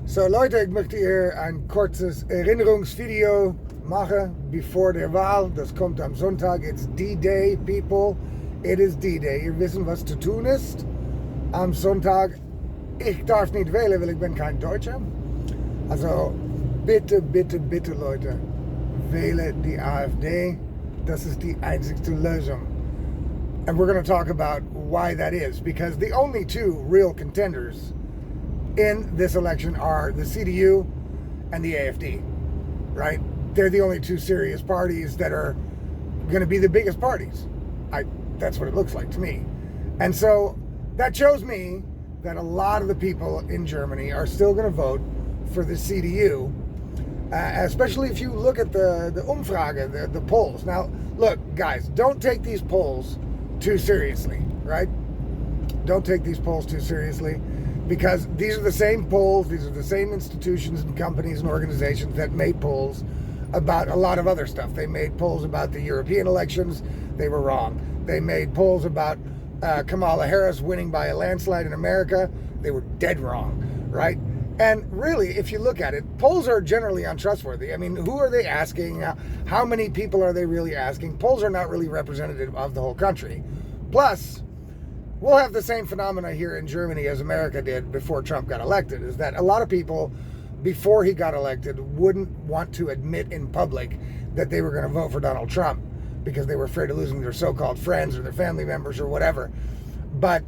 So Leute, ich möchte hier ein kurzes Erinnerungsvideo machen bevor der Wahl. Das kommt am Sonntag. It's D-Day, people. It is D-Day. Ihr wissen, was zu tun ist. Am Sonntag, ich darf nicht wählen, weil ich bin kein Deutscher. Also bitte, bitte, bitte Leute, wähle die AfD. Das ist die einzigste Lösung. And we're going to talk about why that is. Because the only two real contenders in this election are the CDU and the AfD, right? They're the only two serious parties that are going to be the biggest parties. That's what it looks like to me. And so that shows me that a lot of the people in Germany are still going to vote for the CDU, especially if you look at the Umfrage, the polls. Now, look, guys, don't take these polls too seriously, right? Don't take these polls too seriously. Because these are the same polls, these are the same institutions and companies and organizations that made polls about a lot of other stuff. They made polls about the European elections, they were wrong. They made polls about Kamala Harris winning by a landslide in America, they were dead wrong, right? And really, if you look at it, polls are generally untrustworthy. I mean, who are they asking? How many people are they really asking? Polls are not really representative of the whole country. Plus, we'll have the same phenomena here in Germany as America did before Trump got elected, is that a lot of people before he got elected wouldn't want to admit in public that they were going to vote for Donald Trump because they were afraid of losing their so-called friends or their family members or whatever. But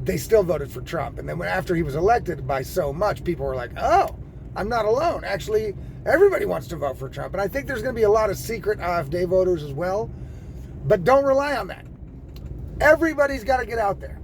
they still voted for Trump. And then after he was elected by so much, people were like, oh, I'm not alone. Actually, everybody wants to vote for Trump. And I think there's going to be a lot of secret AfD voters as well. But don't rely on that. Everybody's got to get out there.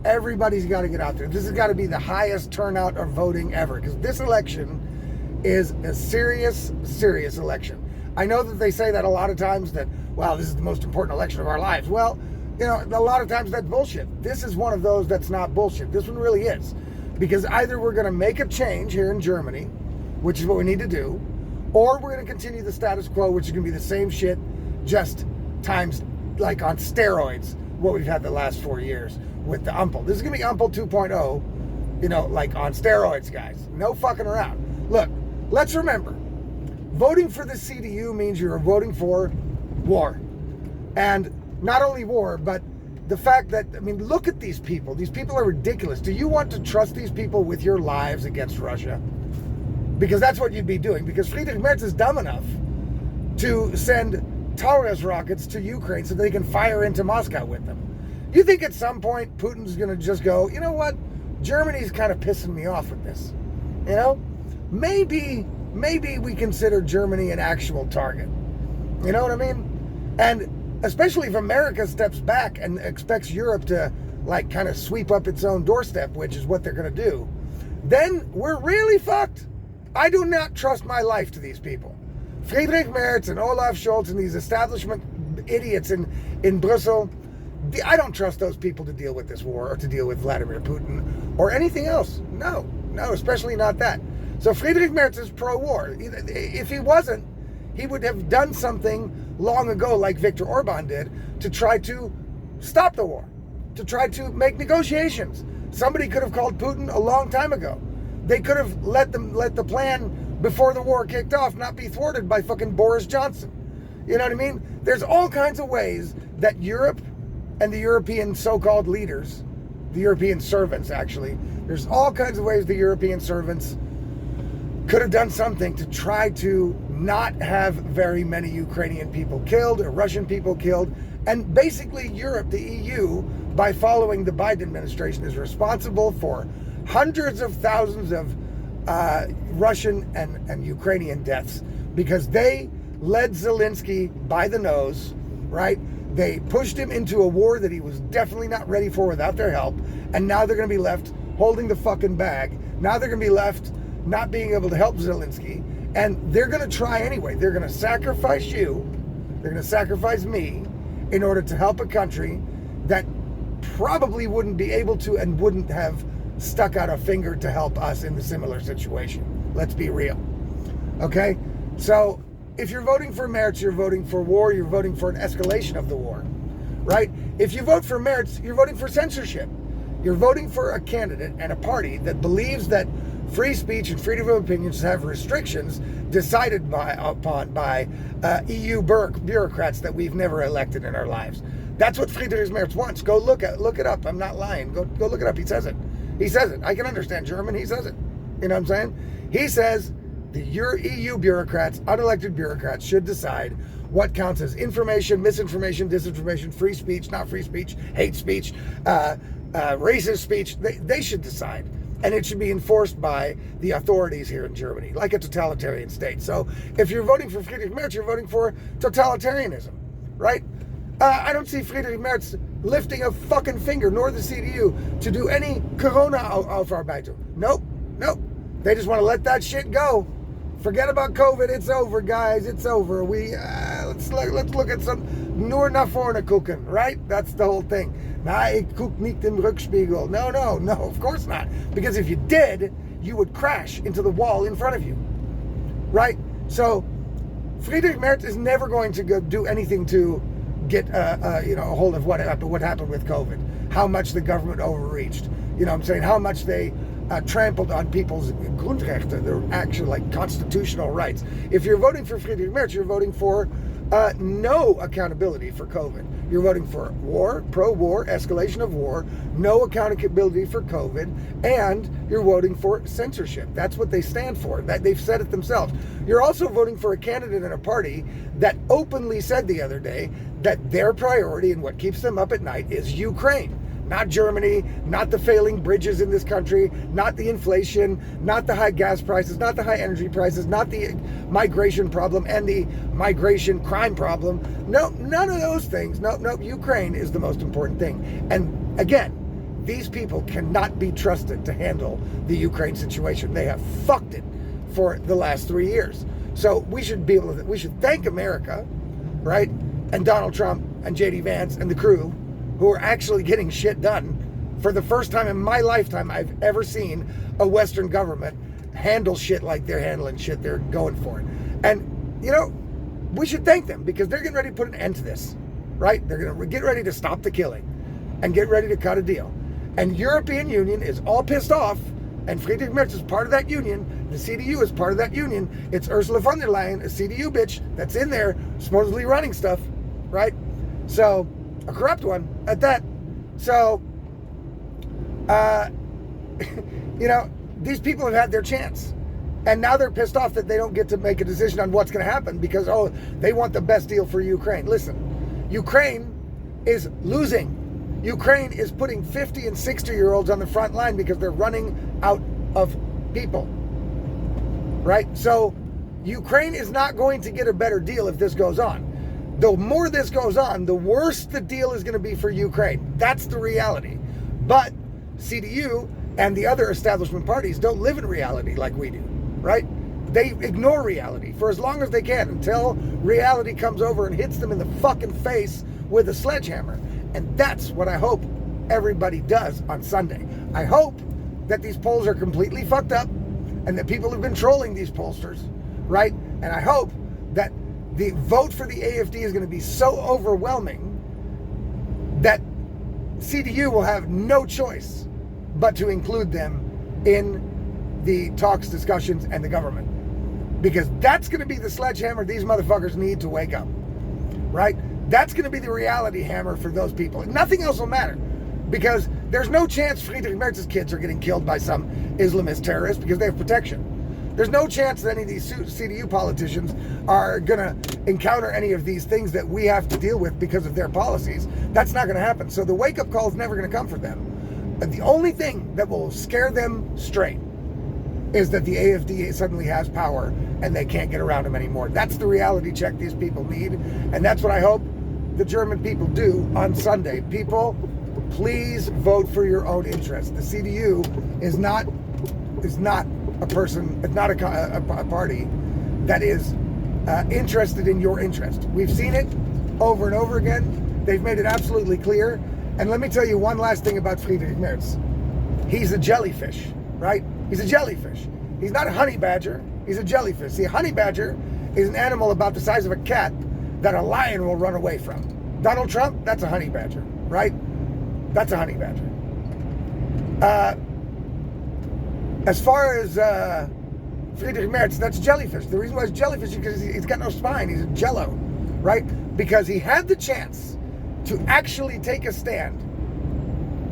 Everybody's got to get out there. This has got to be the highest turnout of voting ever, because this election is a serious, serious election. I know that they say that a lot of times that, wow, this is the most important election of our lives. Well, you know, a lot of times that's bullshit. This is one of those that's not bullshit. This one really is. Because either we're going to make a change here in Germany, which is what we need to do, or we're going to continue the status quo, which is going to be the same shit, just times like on steroids, what we've had the last 4 years with the Ampel. This is going to be Ampel 2.0, you know, like on steroids, guys. No fucking around. Look, let's remember, voting for the CDU means you're voting for war. And not only war, but the fact that, I mean, look at these people. These people are ridiculous. Do you want to trust these people with your lives against Russia? Because that's what you'd be doing. Because Friedrich Merz is dumb enough to send Taurus rockets to Ukraine so they can fire into Moscow with them. You think at some point Putin's going to just go, you know what? Germany's kind of pissing me off with this. You know? Maybe we consider Germany an actual target. You know what I mean? And especially if America steps back and expects Europe to like kind of sweep up its own doorstep, which is what they're going to do, then we're really fucked. I do not trust my life to these people. Friedrich Merz and Olaf Scholz and these establishment idiots in Brussels, I don't trust those people to deal with this war or to deal with Vladimir Putin or anything else. No, especially not that. So Friedrich Merz is pro-war. If he wasn't, he would have done something long ago like Viktor Orban did to try to stop the war, to try to make negotiations. Somebody could have called Putin a long time ago. They could have let the plan before the war kicked off not be thwarted by fucking Boris Johnson. You know what I mean? There's all kinds of ways that Europe and the European so-called leaders, the European servants actually, there's all kinds of ways the European servants could have done something to try to not have very many Ukrainian people killed or Russian people killed. And basically Europe, the EU, by following the Biden administration, is responsible for hundreds of thousands of Russian and Ukrainian deaths because they led Zelensky by the nose, right? They pushed him into a war that he was definitely not ready for without their help, and now they're going to be left holding the fucking bag. Now they're going to be left not being able to help Zelensky, and they're going to try anyway. They're going to sacrifice you, they're going to sacrifice me in order to help a country that probably wouldn't be able to and wouldn't have stuck out a finger to help us in the similar situation. Let's be real. Okay? So if you're voting for Merz, you're voting for war, you're voting for an escalation of the war, right? If you vote for Merz, you're voting for censorship. You're voting for a candidate and a party that believes that free speech and freedom of opinion should have restrictions decided upon by EU bureaucrats that we've never elected in our lives. That's what Friedrich Merz wants. Go look it up. I'm not lying. Go look it up. He says it. He says it. I can understand German. He says it. You know what I'm saying? He says the EU bureaucrats, unelected bureaucrats, should decide what counts as information, misinformation, disinformation, free speech, not free speech, hate speech, racist speech. They should decide. And it should be enforced by the authorities here in Germany, like a totalitarian state. So if you're voting for Friedrich Merz, you're voting for totalitarianism, right? I don't see Friedrich Merz lifting a fucking finger, nor the CDU, to do any Corona-Aufarbeitung. Nope. They just want to let that shit go. Forget about COVID. It's over, guys. It's over. Let's look at some nur nach vorne gucken, right? That's the whole thing. Na, ich guck nicht im Rückspiegel. No, of course not. Because if you did, you would crash into the wall in front of you, right? So Friedrich Merz is never going to go do anything to get a hold of what happened with COVID, how much the government overreached, you know what I'm saying, how much they trampled on people's Grundrechte, their actual like constitutional rights. If you're voting for Friedrich Merz, you're voting for no accountability for COVID. You're voting for war, pro-war, escalation of war, no accountability for COVID, and you're voting for censorship. That's what they stand for. That they've said it themselves. You're also voting for a candidate in a party that openly said the other day that their priority and what keeps them up at night is Ukraine. Not Germany, not the failing bridges in this country, not the inflation, not the high gas prices, not the high energy prices, not the migration problem and the migration crime problem. No, none of those things. No, Ukraine is the most important thing. And again, these people cannot be trusted to handle the Ukraine situation. They have fucked it for the last 3 years. So we should thank America, right? And Donald Trump and JD Vance and the crew, who are actually getting shit done. For the first time in my lifetime, I've ever seen a Western government handle shit like they're handling shit. They're going for it. And, we should thank them because they're getting ready to put an end to this, right? They're going to get ready to stop the killing and get ready to cut a deal. And European Union is all pissed off, and Friedrich Merz is part of that union. The CDU is part of that union. It's Ursula von der Leyen, a CDU bitch that's in there supposedly running stuff, right? So, a corrupt one at that. So, these people have had their chance. And now they're pissed off that they don't get to make a decision on what's going to happen because, they want the best deal for Ukraine. Listen, Ukraine is losing. Ukraine is putting 50 and 60-year-olds on the front line because they're running out of people. Right? So, Ukraine is not going to get a better deal if this goes on. The more this goes on, the worse the deal is going to be for Ukraine. That's the reality. But CDU and the other establishment parties don't live in reality like we do, right? They ignore reality for as long as they can until reality comes over and hits them in the fucking face with a sledgehammer. And that's what I hope everybody does on Sunday. I hope that these polls are completely fucked up and that people have been trolling these pollsters, right? And I hope that the vote for the AfD is going to be so overwhelming that CDU will have no choice but to include them in the talks, discussions, and the government. Because that's going to be the sledgehammer these motherfuckers need to wake up, right? That's going to be the reality hammer for those people. Nothing else will matter because there's no chance Friedrich Merz's kids are getting killed by some Islamist terrorist because they have protection. There's no chance that any of these CDU politicians are going to encounter any of these things that we have to deal with because of their policies. That's not going to happen. So the wake-up call is never going to come for them. And the only thing that will scare them straight is that the AfD suddenly has power and they can't get around them anymore. That's the reality check these people need. And that's what I hope the German people do on Sunday. People, please vote for your own interest. The CDU is not a person, it's not a party that is interested in your interest. We've seen it over and over again. They've made it absolutely clear. And let me tell you one last thing about Friedrich Merz. He's a jellyfish, right? He's a jellyfish. He's not a honey badger. He's a jellyfish. See, a honey badger is an animal about the size of a cat that a lion will run away from. Donald Trump, that's a honey badger, right? That's a honey badger. As far as Friedrich Merz, that's jellyfish. The reason why it's jellyfish is because he's got no spine. He's a jello, right? Because he had the chance to actually take a stand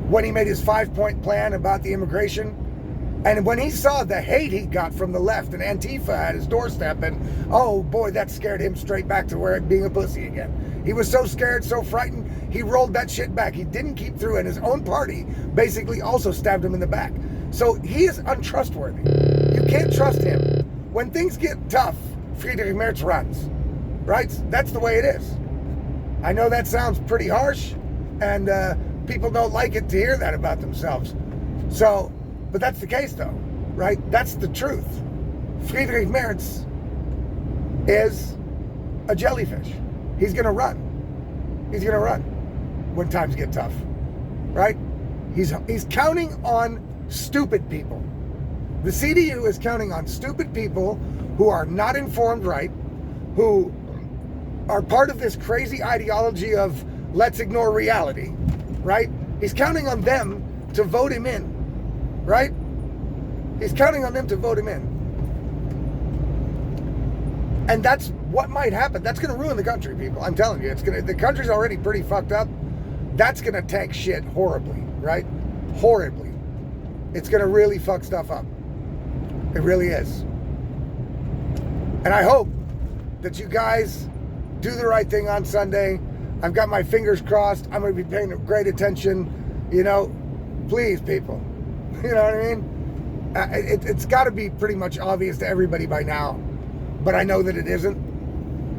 when he made his 5-point plan about the immigration. And when he saw the hate he got from the left and Antifa at his doorstep, and oh boy, that scared him straight back to where being a pussy again. He was so scared, so frightened, he rolled that shit back. He didn't keep through, and his own party basically also stabbed him in the back. So he is untrustworthy. You can't trust him. When things get tough, Friedrich Merz runs, right? That's the way it is. I know that sounds pretty harsh, and people don't like it to hear that about themselves. So, but that's the case though, right? That's the truth. Friedrich Merz is a jellyfish. He's gonna run. He's gonna run when times get tough, right? He's counting on stupid people. The CDU is counting on stupid people who are not informed right, who are part of this crazy ideology of let's ignore reality, right? He's counting on them to vote him in, right? He's counting on them to vote him in. And that's what might happen. That's going to ruin the country, people. I'm telling you, the country's already pretty fucked up. That's going to tank shit horribly, right? Horribly. It's going to really fuck stuff up. It really is. And I hope that you guys do the right thing on Sunday. I've got my fingers crossed. I'm going to be paying great attention. You know, please, people. You know what I mean? It's got to be pretty much obvious to everybody by now. But I know that it isn't.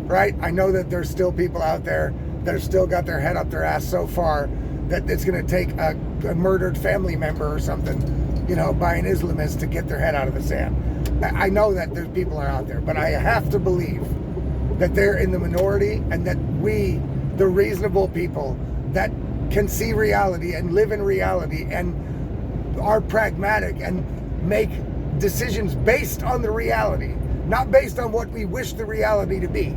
Right? I know that there's still people out there that have still got their head up their ass so far that it's going to take a murdered family member or something, you know, by an Islamist to get their head out of the sand. I know that there's people are out there, but I have to believe that they're in the minority, and that we, the reasonable people that can see reality and live in reality and are pragmatic and make decisions based on the reality, not based on what we wish the reality to be.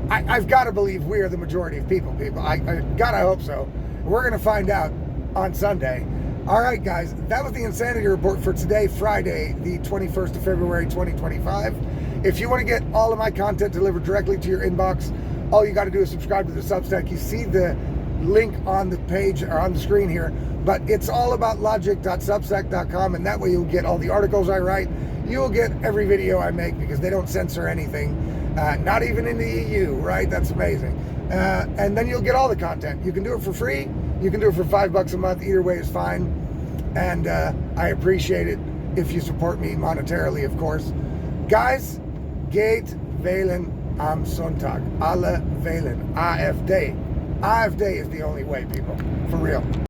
I've got to believe we are the majority of people. God, I hope so. We're going to find out on Sunday. All right, guys, that was the Insanity Report for today, Friday, the 21st of February, 2025. If you want to get all of my content delivered directly to your inbox, all you got to do is subscribe to the Substack. You see the link on the page or on the screen here, but it's all about logic.substack.com, and that way you'll get all the articles I write. You will get every video I make because they don't censor anything, not even in the EU, right? That's amazing. And then you'll get all the content. You can do it for free. You can do it for $5 a month. Either way is fine. And I appreciate it if you support me monetarily, of course. Guys, geht wählen am Sonntag. Alle wählen. AfD. AfD is the only way, people. For real.